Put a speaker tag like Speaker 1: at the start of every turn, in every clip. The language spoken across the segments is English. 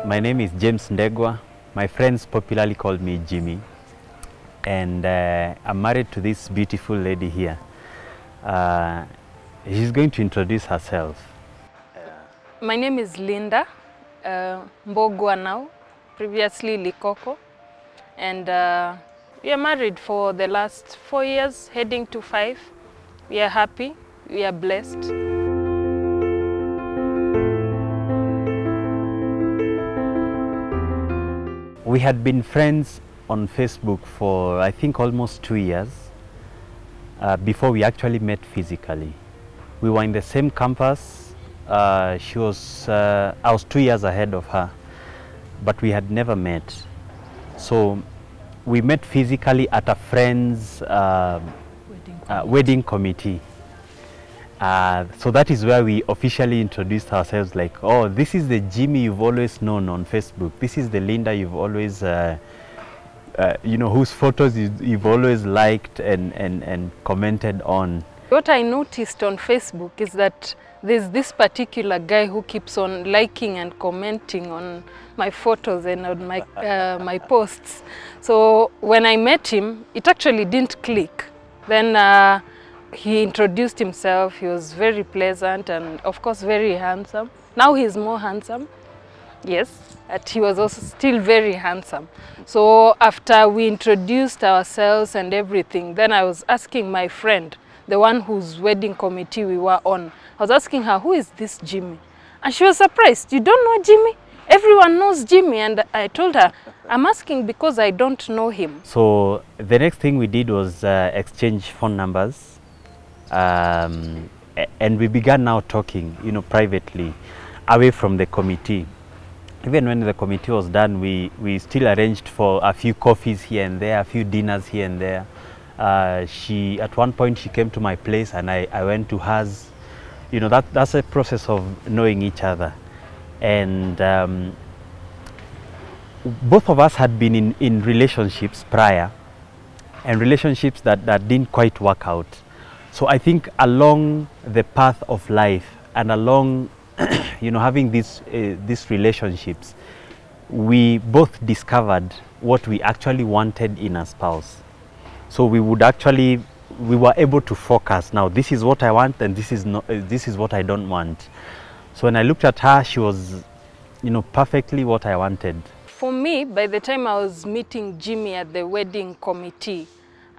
Speaker 1: My name is James Mbugua. My friends popularly call me Jimmy. And I'm married to this beautiful lady here. She's going to introduce herself.
Speaker 2: My name is Linda Mbugua now, previously Likoko. And we are married for the last 4 years, heading to 5. We are happy, we are blessed.
Speaker 1: We had been friends on Facebook for, I think, almost 2 years before we actually met physically. We were in the same campus. I was 2 years ahead of her, but we had never met. So we met physically at a friend's wedding committee. So that is where we officially introduced ourselves, like, oh, this is the Jimmy you've always known on Facebook. This is the Linda you've always, whose photos you've always liked and commented on.
Speaker 2: What I noticed on Facebook is that there's this particular guy who keeps on liking and commenting on my photos and on my, my posts. So when I met him, it actually didn't click. Then he introduced himself. He was very pleasant and of course very handsome. Now he's more handsome, yes, but he was also still very handsome. So after we introduced ourselves and everything, then I was asking my friend, the one whose wedding committee we were on, I was asking her, who is this Jimmy? And she was surprised. You don't know Jimmy? Everyone knows Jimmy. And I told her, I'm asking because I don't know him.
Speaker 1: So the next thing we did was exchange phone numbers. And we began now talking, privately, away from the committee. Even when the committee was done, we still arranged for a few coffees here and there, a few dinners here and there. At one point, she came to my place and I went to hers. That's a process of knowing each other. And both of us had been in relationships prior, and relationships that didn't quite work out. So I think along the path of life and along, having these relationships, we both discovered what we actually wanted in a spouse. So we were able to focus. Now, this is what I want, and this is what I don't want. So when I looked at her, she was, perfectly what I wanted.
Speaker 2: For me, by the time I was meeting Jimmy at the wedding committee,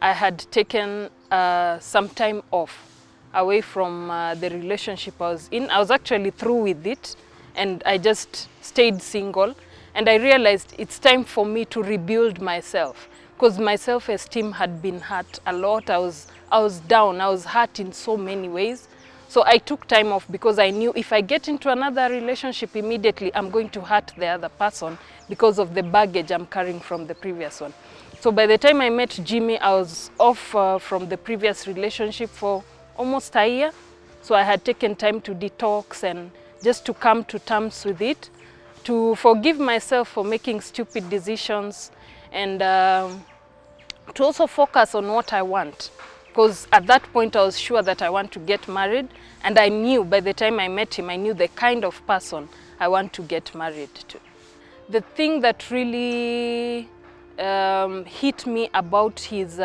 Speaker 2: I had taken some time off away from the relationship I was in. I was actually through with it, and I just stayed single. And I realized it's time for me to rebuild myself, because my self-esteem had been hurt a lot. I was down. I was hurt in so many ways. So I took time off because I knew if I get into another relationship immediately, I'm going to hurt the other person because of the baggage I'm carrying from the previous one. So by the time I met Jimmy, I was off from the previous relationship for almost a year. So I had taken time to detox and just to come to terms with it, to forgive myself for making stupid decisions, and to also focus on what I want. Because at that point I was sure that I want to get married, and I knew by the time I met him, I knew the kind of person I want to get married to. The thing that really hit me about his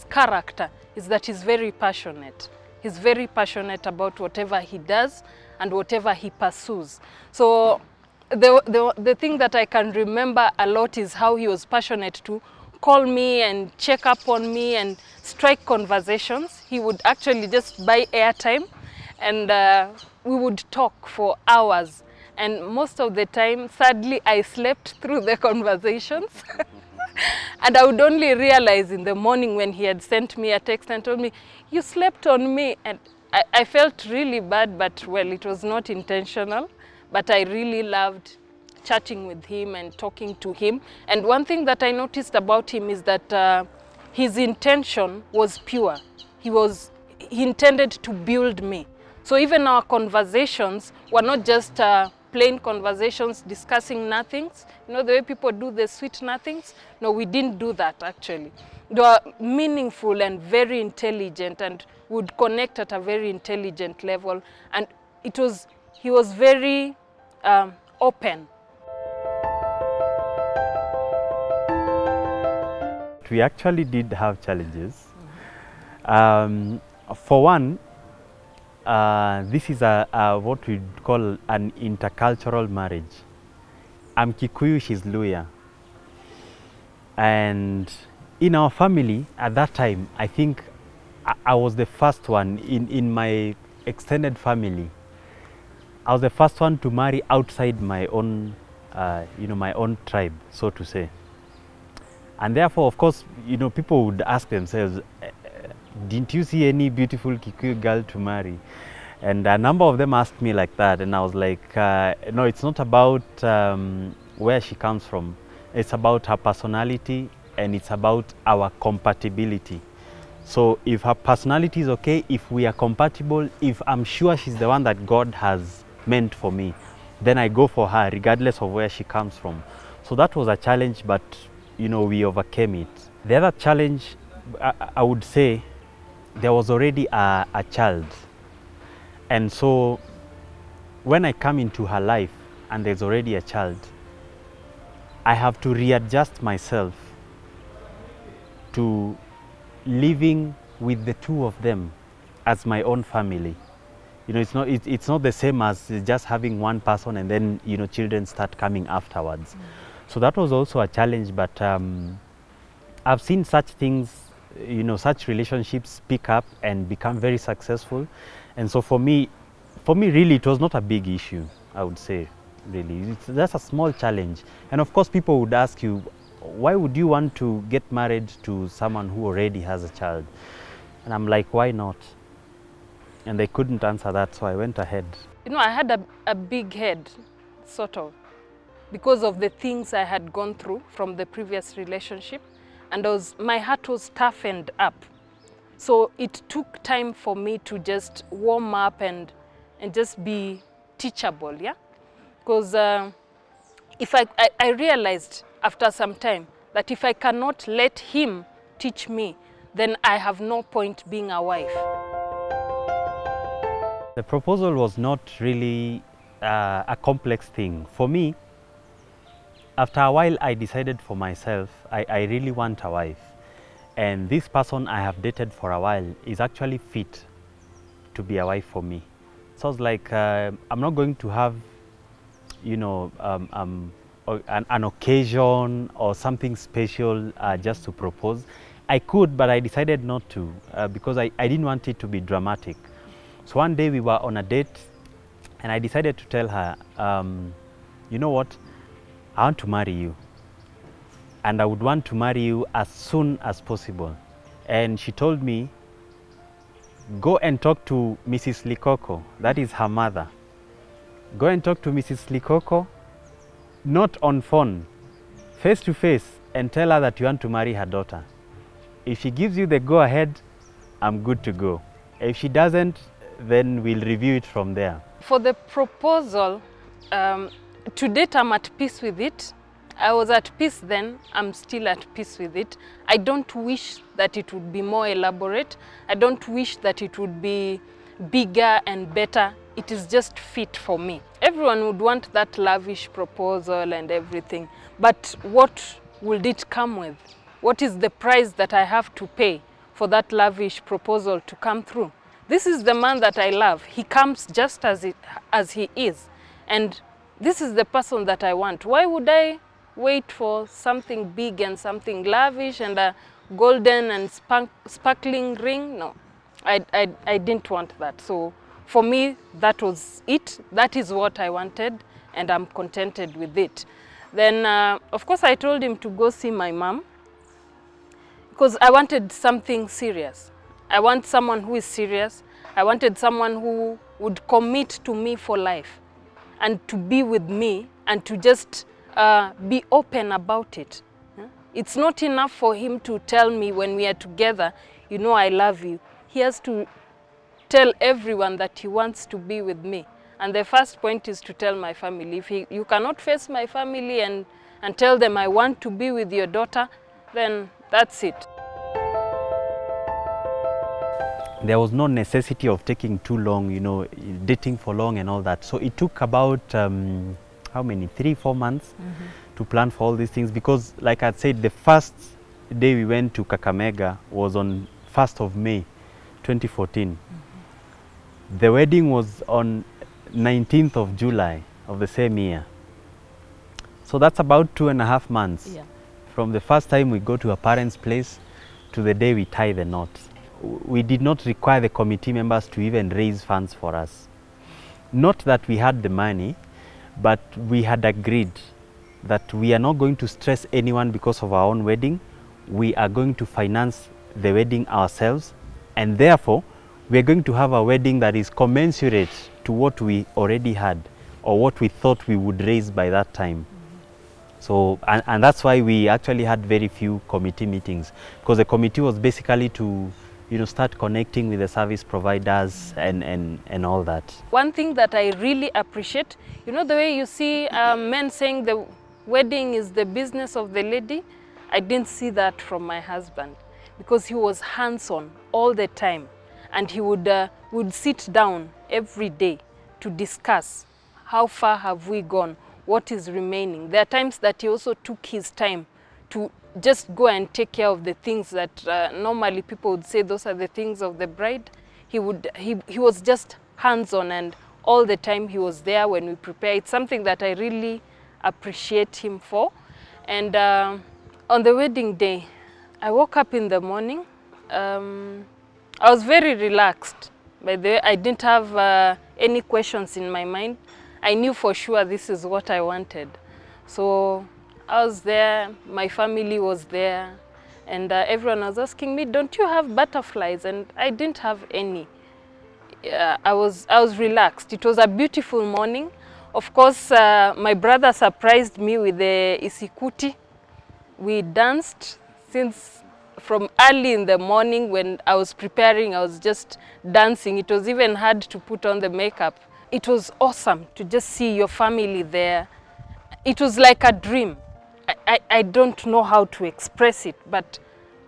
Speaker 2: character is that he's very passionate. He's very passionate about whatever he does and whatever he pursues. So the thing that I can remember a lot is how he was passionate to call me and check up on me and strike conversations. He would actually just buy airtime, and we would talk for hours. And most of the time, sadly, I slept through the conversations. And I would only realize in the morning when he had sent me a text and told me, you slept on me. And I felt really bad, but well, it was not intentional. But I really loved chatting with him and talking to him. And one thing that I noticed about him is that his intention was pure. He intended to build me. So even our conversations were not just plain conversations discussing nothings, the way people do the sweet nothings. No, we didn't do that actually. They were meaningful and very intelligent, and would connect at a very intelligent level. And he was very open.
Speaker 1: we actually did have challenges. For one, this is what we call an intercultural marriage. I'm Kikuyu, she's Luya. And in our family at that time, I think I was the first one in my extended family. I was the first one to marry outside my own, my own tribe, so to say. And therefore, of course, people would ask themselves, didn't you see any beautiful Kikuyu girl to marry? And a number of them asked me like that, and I was like, no, it's not about where she comes from. It's about her personality, and it's about our compatibility. So if her personality is okay, if we are compatible, if I'm sure she's the one that God has meant for me, then I go for her regardless of where she comes from. So that was a challenge, but we overcame it. The other challenge, I would say, there was already a child. And so when I come into her life and there's already a child, I have to readjust myself to living with the two of them as my own family. It's not the same as just having one person and then children start coming afterwards. So that was also a challenge, but I've seen such things, such relationships pick up and become very successful. And so for me really it was not a big issue, I would say. Really, it's just a small challenge. And of course people would ask you, why would you want to get married to someone who already has a child? And I'm like, why not? And they couldn't answer that, so I went ahead.
Speaker 2: I had a big head, sort of, because of the things I had gone through from the previous relationship, and my heart was toughened up. So it took time for me to just warm up and just be teachable, yeah? Because if I realized after some time that if I cannot let him teach me, then I have no point being a wife.
Speaker 1: The proposal was not really a complex thing. For me, after a while, I decided for myself, I really want a wife. And this person I have dated for a while is actually fit to be a wife for me. So I was like, I'm not going to have, an occasion or something special just to propose. I could, but I decided not to because I didn't want it to be dramatic. So one day we were on a date and I decided to tell her, you know what, I want to marry you. And I would want to marry you as soon as possible. And she told me, go and talk to Mrs. Likoko, that is her mother. Go and talk to Mrs. Likoko, not on phone, face to face, and tell her that you want to marry her daughter. If she gives you the go ahead, I'm good to go. If she doesn't, then we'll review it from there.
Speaker 2: For the proposal, to date I'm at peace with it. I was at peace then, I'm still at peace with it. I don't wish that it would be more elaborate. I don't wish that it would be bigger and better. It is just fit for me. Everyone would want that lavish proposal and everything, but what would it come with? What is the price that I have to pay for that lavish proposal to come through? This is the man that I love. He comes just as he is, and this is the person that I want. Why would I wait for something big and something lavish and a golden and sparkling ring? No, I didn't want that. So for me, that was it. That is what I wanted, and I'm contented with it. Then, of course, I told him to go see my mom because I wanted something serious. I want someone who is serious. I wanted someone who would commit to me for life and to be with me and to just be open about it. It's not enough for him to tell me when we are together, you know, I love you. He has to tell everyone that he wants to be with me. And the first point is to tell my family. If you cannot face my family and tell them I want to be with your daughter, then that's it.
Speaker 1: There was no necessity of taking too long, you know, dating for long and all that. So it took about, how many, 3-4 months to plan for all these things, because like I said, the first day we went to Kakamega was on 1st of May 2014. The wedding was on 19th of July of the same year. So that's about 2.5 months.
Speaker 2: Yeah.
Speaker 1: From the first time we go to a parent's place to the day we tie the knot. We did not require the committee members to even raise funds for us. Not that we had the money, but we had agreed that we are not going to stress anyone because of our own wedding. We are going to finance the wedding ourselves, and therefore we are going to have a wedding that is commensurate to what we already had or what we thought we would raise by that time. So, and that's why we actually had very few committee meetings, because the committee was basically to, you know, start connecting with the service providers and all that.
Speaker 2: One thing that I really appreciate, you know, the way you see men saying the wedding is the business of the lady, I didn't see that from my husband, because he was hands-on all the time, and he would sit down every day to discuss how far have we gone, what is remaining. There are times that he also took his time to just go and take care of the things that normally people would say those are the things of the bride. He was just hands-on, and all the time he was there when we prepare. It's something that I really appreciate him for. And on the wedding day, I woke up in the morning. I was very relaxed. By the way, I didn't have any questions in my mind. I knew for sure this is what I wanted. So I was there, my family was there, and everyone was asking me, don't you have butterflies? And I didn't have any. I was relaxed. It was a beautiful morning. Of course, my brother surprised me with the isikuti. We danced from early in the morning. When I was preparing, I was just dancing. It was even hard to put on the makeup. It was awesome to just see your family there. It was like a dream. I don't know how to express it, but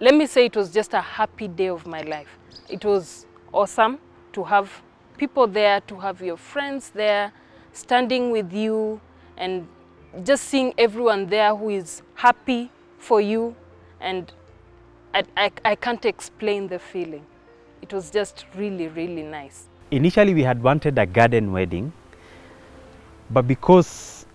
Speaker 2: let me say it was just a happy day of my life. It was awesome to have people there, to have your friends there, standing with you, and just seeing everyone there who is happy for you. And I can't explain the feeling. It was just really, really nice.
Speaker 1: Initially we had wanted a garden wedding, but because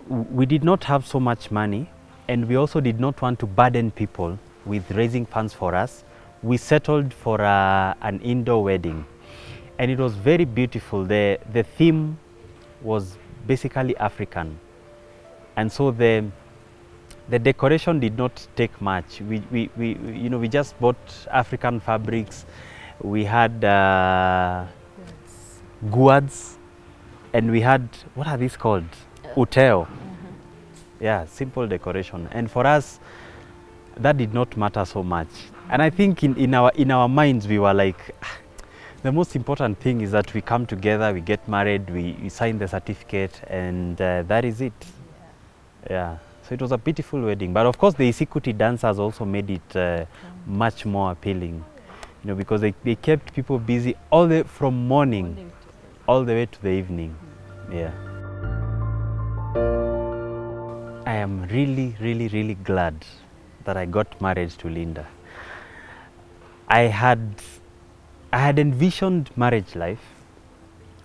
Speaker 1: we did not have so much money, and we also did not want to burden people with raising funds for us, we settled for an indoor wedding. And it was very beautiful. The theme was basically African. And so the decoration did not take much. We just bought African fabrics. We had gourds, and we had, what are these called? Uteo. Yeah, simple decoration. And for us, that did not matter so much. And I think in our minds, we were like, the most important thing is that we come together, we get married, we sign the certificate, and that is it. Yeah. So it was a beautiful wedding. But of course, the Isikuti dancers also made it much more appealing, you know, because they kept people busy from morning all the way to the evening. Yeah. I am really, really, really glad that I got married to Linda. I had envisioned marriage life.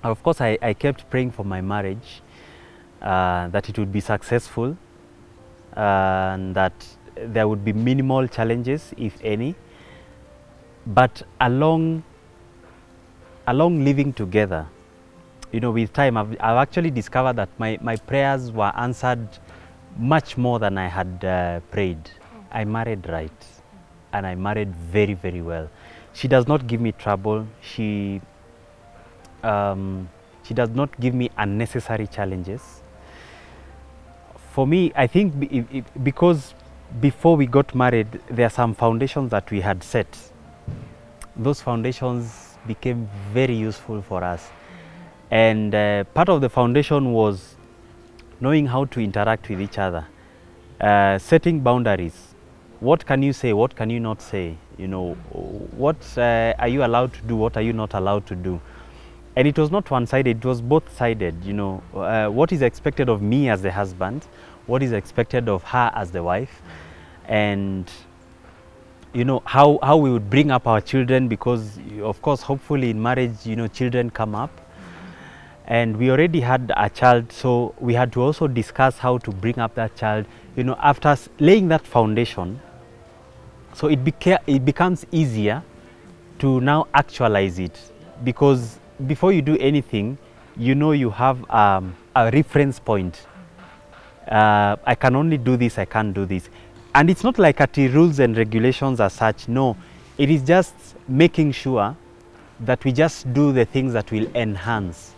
Speaker 1: Of course, I kept praying for my marriage, that it would be successful, and that there would be minimal challenges, if any. But along living together, you know, with time, I've actually discovered that my prayers were answered much more than I had prayed. I married right, and I married very, very well. She does not give me trouble. She does not give me unnecessary challenges. For me, I think because before we got married, there are some foundations that we had set. Those foundations became very useful for us. And part of the foundation was knowing how to interact with each other, setting boundaries. What can you say? What can you not say? You know, what are you allowed to do? What are you not allowed to do? And it was not one-sided, it was both-sided. You know, what is expected of me as the husband, what is expected of her as the wife. And you know, how we would bring up our children, because of course, hopefully in marriage, you know, children come up. And we already had a child, so we had to also discuss how to bring up that child, you know, after laying that foundation. So it becomes easier to now actualize it, because before you do anything, you know, you have a reference point. I can only do this, I can't do this. And it's not like at the rules and regulations as such, no. It is just making sure that we just do the things that will enhance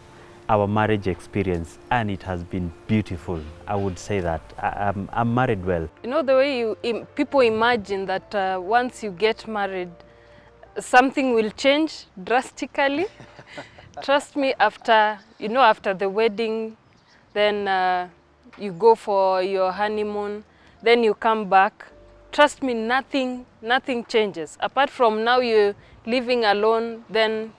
Speaker 1: our marriage experience, and it has been beautiful. I would say that. I'm married well.
Speaker 2: You know, the way people imagine that once you get married, something will change drastically. Trust me, after the wedding, then you go for your honeymoon, then you come back. Trust me, nothing changes. Apart from now you're living alone, then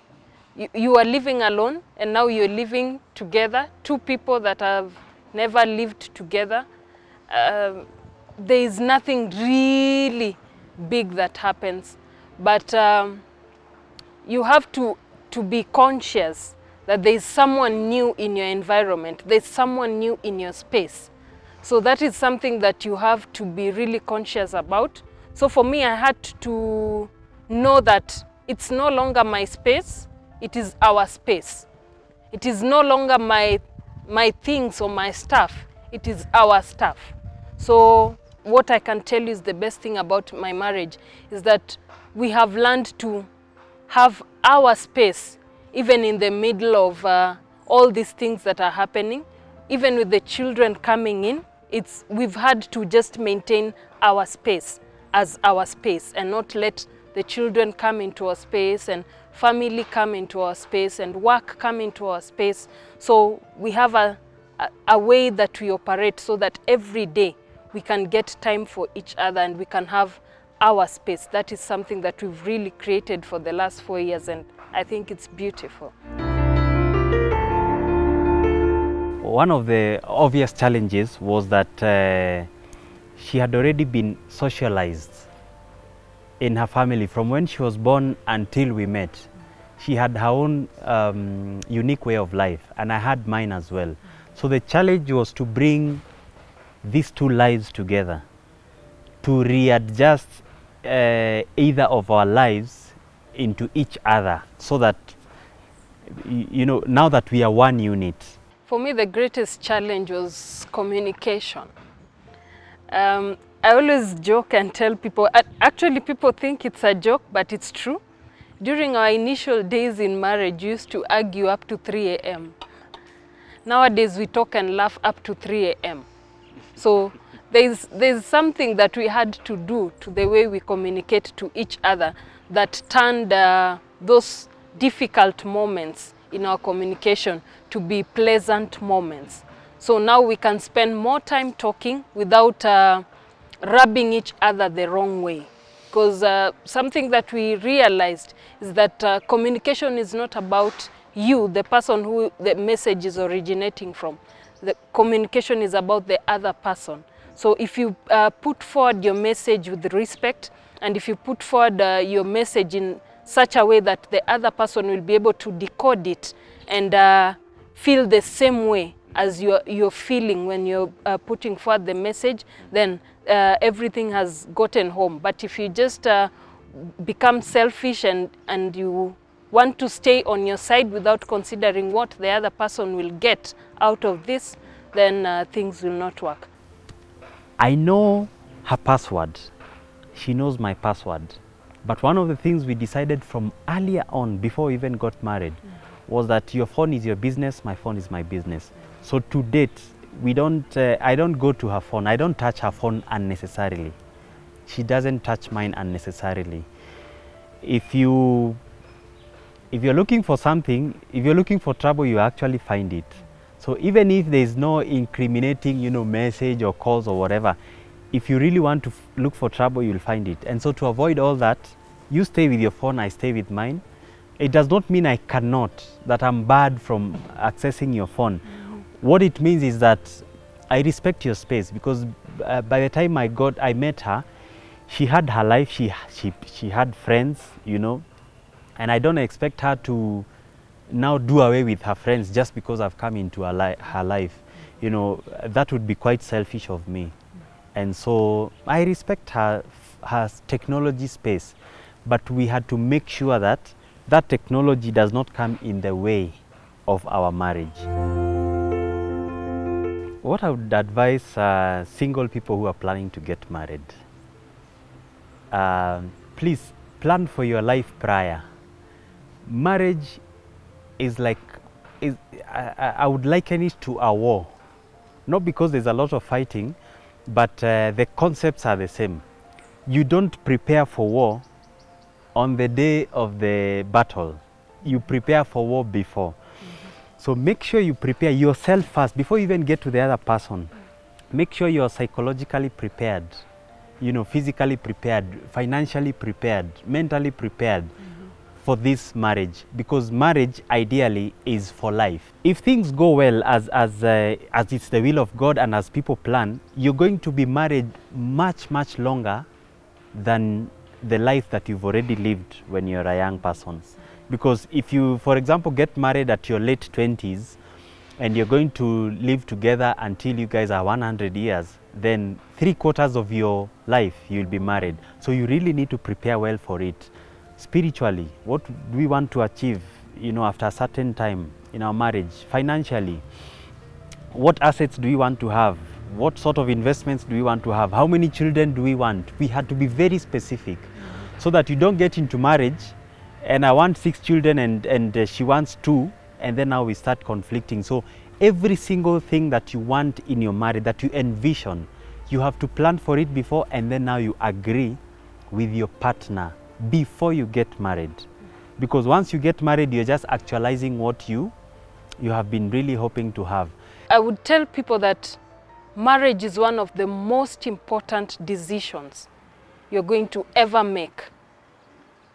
Speaker 2: you are living alone, and now you're living together, two people that have never lived together. There is nothing really big that happens, but you have to be conscious that there is someone new in your environment, there's someone new in your space. So that is something that you have to be really conscious about. So for me, I had to know that it's no longer my space, it is our space. It is no longer my things or my stuff, it is our stuff. So what I can tell you is the best thing about my marriage is that we have learned to have our space, even in the middle of all these things that are happening. Even with the children coming in, we've had to just maintain our space as our space and not let the children come into our space and family come into our space and work come into our space. So we have a way that we operate so that every day we can get time for each other and we can have our space. That is something that we've really created for the last 4 years, and I think it's beautiful.
Speaker 1: One of the obvious challenges was that she had already been socialized in her family from when she was born until we met. She had her own unique way of life, and I had mine as well. So the challenge was to bring these two lives together, to readjust either of our lives into each other, so that, you know, now that we are one unit.
Speaker 2: For me, the greatest challenge was communication. I always joke and tell people, actually people think it's a joke, but it's true. During our initial days in marriage, we used to argue up to 3 a.m. Nowadays, we talk and laugh up to 3 a.m. So there's something that we had to do to the way we communicate to each other that turned those difficult moments in our communication to be pleasant moments. So now we can spend more time talking without rubbing each other the wrong way. Because something that we realized is that communication is not about you, the person who the message is originating from. The communication is about the other person. So if you put forward your message with respect, and if you put forward your message in such a way that the other person will be able to decode it and feel the same way as you're feeling when you're putting forward the message, then everything has gotten home. But if you just become selfish and you want to stay on your side without considering what the other person will get out of this, then things will not work.
Speaker 1: I know her password. She knows my password. But one of the things we decided from earlier on, before we even got married, was that your phone is your business, my phone is my business. So to date, we don't, I don't go to her phone. I don't touch her phone unnecessarily. She doesn't touch mine unnecessarily. If you're looking for something, if you're looking for trouble, you actually find it. So even if there's no incriminating, message or calls or whatever, if you really want to look for trouble, you'll find it. And so to avoid all that, you stay with your phone, I stay with mine. It does not mean I cannot, that I'm barred from accessing your phone. What it means is that I respect your space, because by the time I met her, she had her life, she had friends, you know, and I don't expect her to now do away with her friends just because I've come into her life. You know, that would be quite selfish of me. And so I respect her technology space, but we had to make sure that that technology does not come in the way of our marriage. What I would advise single people who are planning to get married, please plan for your life prior. Marriage is like, I would liken it to a war. Not because there's a lot of fighting, but the concepts are the same. You don't prepare for war on the day of the battle. You prepare for war before. So make sure you prepare yourself first before you even get to the other person. Make sure you're psychologically prepared, you know, physically prepared, financially prepared, mentally prepared for this marriage, because marriage ideally is for life. If things go well as it's the will of God and as people plan, you're going to be married much longer than the life that you've already lived when you're a young person. Because if you, for example, get married at your late 20s and you're going to live together until you guys are 100 years, then 3/4 of your life you'll be married. So you really need to prepare well for it. Spiritually, what do we want to achieve, you know, after a certain time in our marriage? Financially, what assets do we want to have? What sort of investments do we want to have? How many children do we want? We had to be very specific so that you don't get into marriage and I want 6 children and she wants 2, and then now we start conflicting. So every single thing that you want in your marriage, that you envision, you have to plan for it before, and then now you agree with your partner before you get married. Because once you get married, you're just actualizing what you have been really hoping to have.
Speaker 2: I would tell people that marriage is one of the most important decisions you're going to ever make.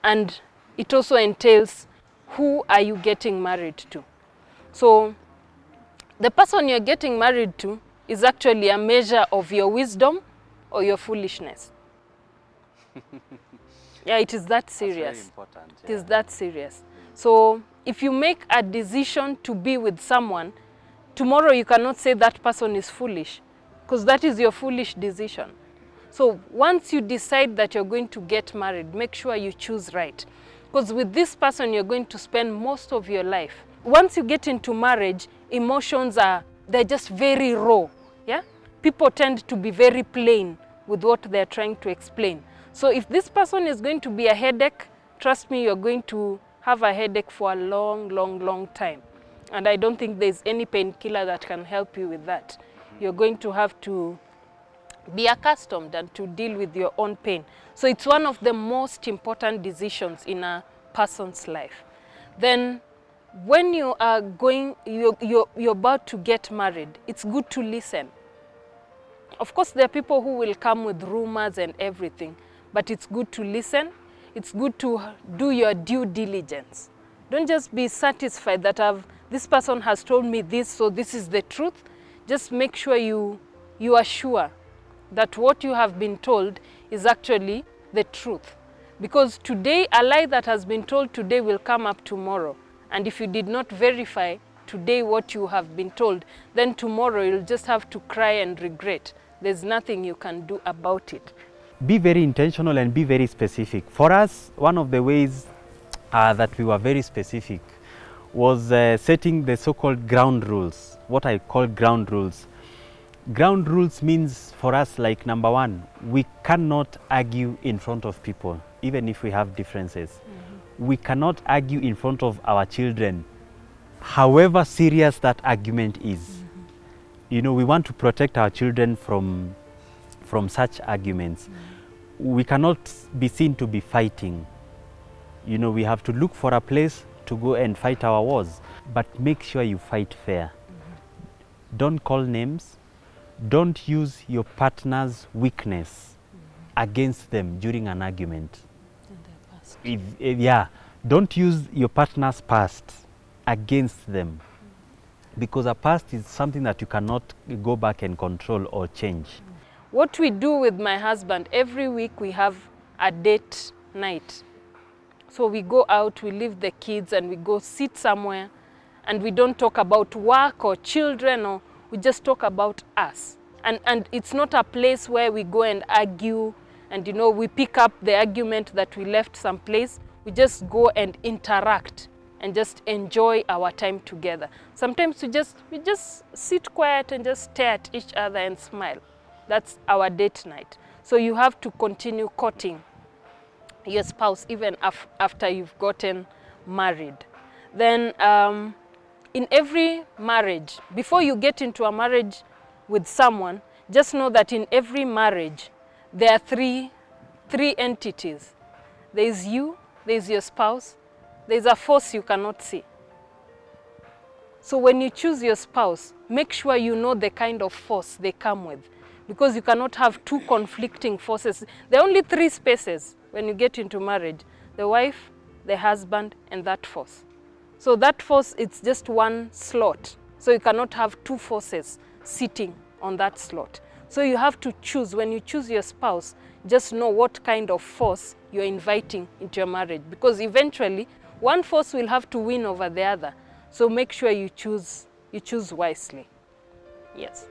Speaker 2: And it also entails, who are you getting married to? So the person you're getting married to is actually a measure of your wisdom or your foolishness. Yeah, it is that serious.
Speaker 1: That's very important.
Speaker 2: It is that serious. So if you make a decision to be with someone, tomorrow you cannot say that person is foolish, because that is your foolish decision. So once you decide that you're going to get married, make sure you choose right. Because with this person, you're going to spend most of your life. Once you get into marriage, emotions they're just very raw. Yeah? People tend to be very plain with what they're trying to explain. So if this person is going to be a headache, trust me, you're going to have a headache for a long time. And I don't think there's any painkiller that can help you with that. You're going to have to be accustomed and to deal with your own pain. So it's one of the most important decisions in a person's life. Then when you are you're about to get married, it's good to listen. Of course, there are people who will come with rumors and everything, but it's good to listen. It's good to do your due diligence. Don't just be satisfied that this person has told me this, so this is the truth. Just make sure you are sure that what you have been told is actually the truth. Because today, a lie that has been told today will come up tomorrow. And if you did not verify today what you have been told, then tomorrow you'll just have to cry and regret. There's nothing you can do about it.
Speaker 1: Be very intentional and be very specific. For us, one of the ways that we were very specific was setting the so-called ground rules, what I call ground rules. Ground rules means for us, like, number one, we cannot argue in front of people, even if we have differences. We cannot argue in front of our children, however serious that argument is. You know, we want to protect our children from such arguments. We cannot be seen to be fighting. You know, we have to look for a place to go and fight our wars, but make sure you fight fair. Don't call names. Don't use your partner's weakness against them during an argument. Don't use your partner's past against them, because a past is something that you cannot go back and control or change.
Speaker 2: What we do with my husband, every week we have a date night. So we go out, we leave the kids and we go sit somewhere, and we don't talk about work or children, or we just talk about us. And it's not a place where we go and argue and, you know, we pick up the argument that we left someplace. We just go and interact and just enjoy our time together. Sometimes we just sit quiet and just stare at each other and smile. That's our date night. So you have to continue courting your spouse even after you've gotten married. Then in every marriage, before you get into a marriage with someone, just know that in every marriage, there are three entities. There's you, there's your spouse, there's a force you cannot see. So when you choose your spouse, make sure you know the kind of force they come with, because you cannot have two conflicting forces. There are only three spaces when you get into marriage: the wife, the husband, and that force. So that force, it's just one slot. So you cannot have two forces sitting on that slot. So you have to choose. When you choose your spouse, just know what kind of force you're inviting into your marriage, because eventually one force will have to win over the other. So make sure you choose wisely. Yes.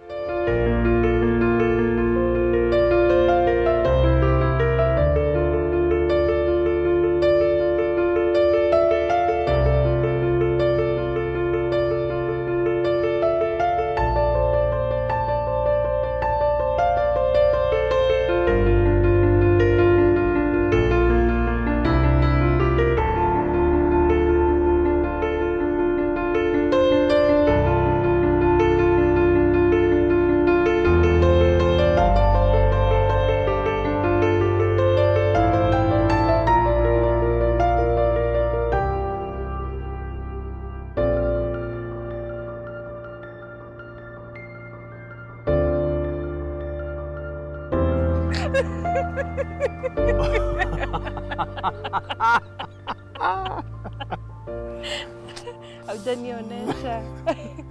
Speaker 2: Haujanionesha.